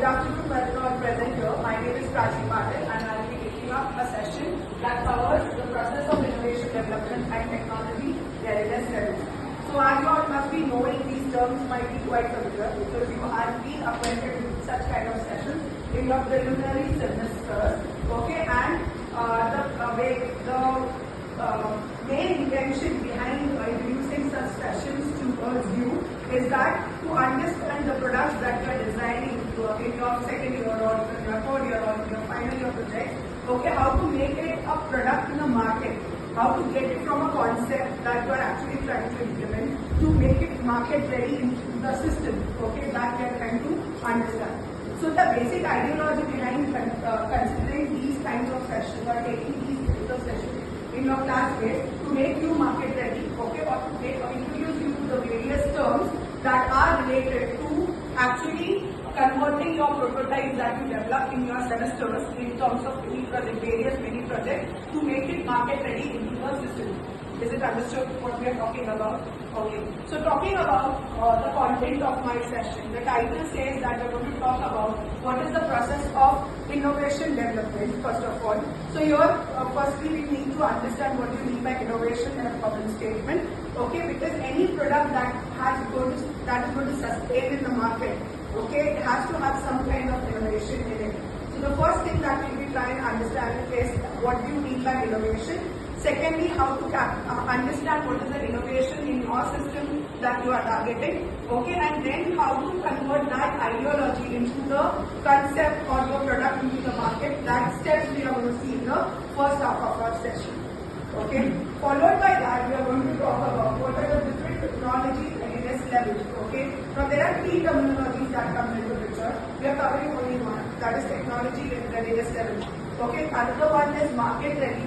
Good afternoon, welcome all present here. My name is Prachi Patil and I will be taking up a session that covers the process of innovation development and technology readiness levels. So as you all must be knowing, these terms might be quite familiar because you have been acquainted with such kind of sessions in your preliminary semesters. Okay, and the main intention behind introducing such sessions towards you is that to understand the products that you are designing in your second year or in your third year or in your final year project, okay, how to make it a product in the market, how to get it from a concept that you are actually trying to implement to make it market ready into the system, okay, that you are trying to understand. So the basic ideology behind considering these kinds of sessions or taking these kinds of sessions in your class is to make you market ready, okay, or to introduce you to the various terms that are related to actually converting your prototypes that you develop in your semesters in terms of various mini projects to make it market ready into the system. Is it understood what we are talking about? Okay. So talking about the content of my session, the title says that we're going to talk about what is the process of innovation development, first of all. So here, firstly, we need to understand what you mean by innovation in a problem statement. Okay, because any product that is going to sustain in the market, okay, it has to have some kind of innovation in it. So the first thing that we'll be trying to understand is what do you mean by innovation. Secondly, how to understand what is the innovation in your system that you are targeting, okay, and then how to convert that ideology into the concept or your product into the market. That steps we are going to see in the first half of our session, okay. Followed by that, we are going to talk about what are the different technology readiness levels, okay. Now there are three terminologies that come into the picture. We are covering only one, that is technology readiness levels. Okay, another one is market ready,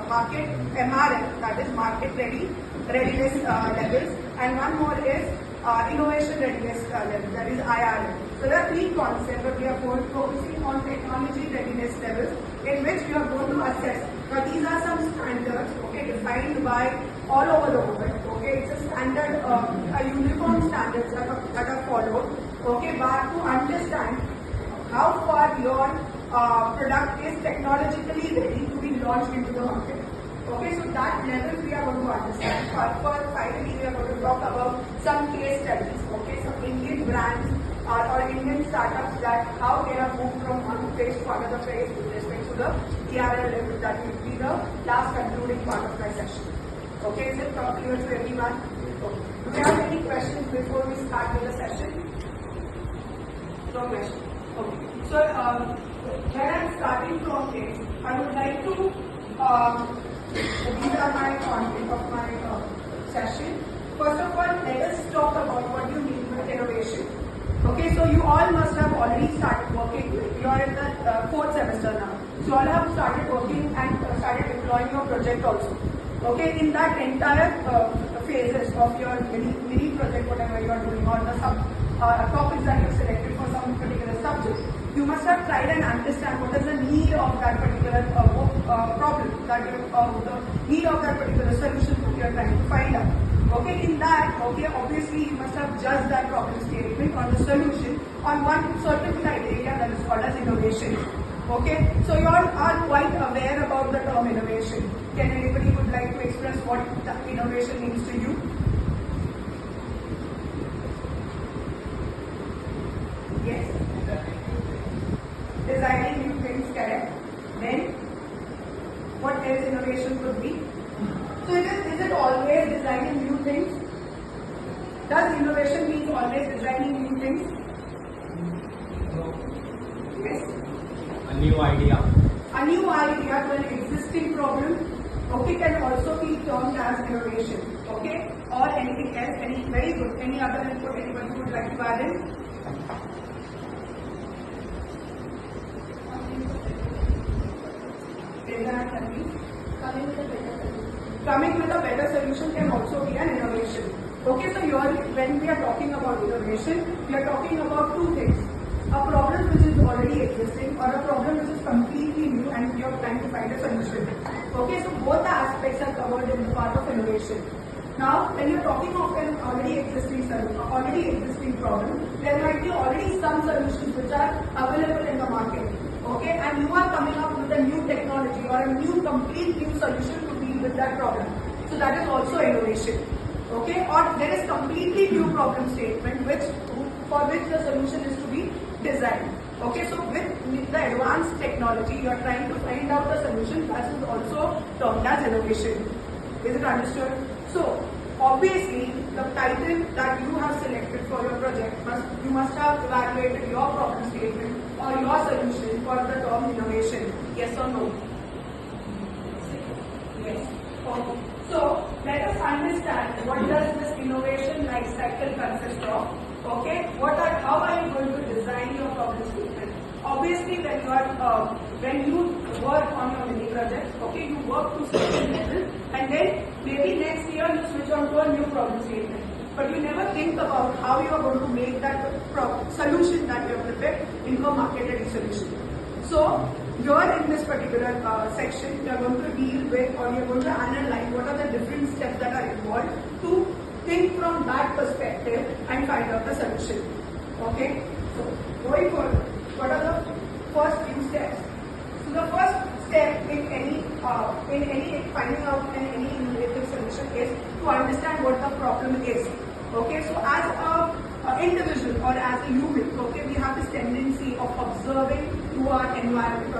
market MRL, that is market readiness levels, and one more is innovation readiness level, that is IRL. So there are three concepts, but we are focusing on technology readiness levels, in which we are going to assess. Now these are some standards, okay, defined by all over the world. Okay, it's a standard, a uniform standards that are followed. Okay, but to understand how far your product is technologically ready to be launched into the market. Okay, so that level we are going to understand. Finally, we are going to talk about some case studies. Okay, some Indian brands or Indian startups that how they have moved from one phase to another phase with respect to the ERL level. That will be the last concluding part of my session. Okay, is it clear to everyone? Okay. Do you have any questions before we start with the session? No question. Okay. So, when I'm starting from here, I would like to, these are my content of my session. First of all, let us talk about what you mean by innovation. Okay, so you all must have already started working. You are in the fourth semester now. So you all have started working and started deploying your project also. Okay, in that entire phases of your mini project, whatever you are doing, or the topics that you have selected for some particular subject, you must have tried and understand what is the need of that particular problem, that the need of that particular solution that you are trying to find out. Okay, in that, okay, obviously you must have judged that problem statement or the solution on one certain criteria that is called as innovation. Okay, so you all are quite aware about the term innovation. Can anybody would like to express what the innovation means to you? Yes. Designing new things, correct. Then, what else innovation could be? So is it always designing new things? Does innovation mean always designing new things? Yes. A new idea. A new idea to an existing problem, okay, can also be termed as innovation, okay, or anything else. Very good. Any other input anybody would like to add in? Coming with a better solution can also be an innovation. Okay, so when we are talking about innovation, we are talking about two things. A problem which is already existing or a problem which is completely new and you are trying to find a solution. Okay, so both the aspects are covered in the part of innovation. Now, when you're talking of an already existing problem, there might be already some solutions which are available in the market. Okay, and you are coming up with a new technology or a complete new solution to deal with that problem. So that is also innovation. Okay, or there is completely new problem statement for which the solution is to be designed. Okay, so with the advanced technology, you are trying to find out a solution that is also termed as innovation. Is it understood? So obviously, the title that you have selected for your project you must have evaluated your problem statement or your solution for the term innovation. Yes or no? Yes. Okay. So let us understand what does this innovation life cycle consist of. Okay. How are you going to design your problem statement? Obviously, when you work on your mini project, okay, you work to certain level, and then maybe next year you switch on to a new problem statement. But you never think about how you are going to make that solution that you have prepared into a market-ready solution. So here in this particular section, you are going to deal with, or you are going to analyze what are the different steps that are involved to think from that perspective and find out the solution. Okay. So going forward, what are the first few steps? So the first step in any finding out any innovative solution is to understand what the problem is. Okay, so as a individual or as a human, okay, we have this tendency of observing to our environment.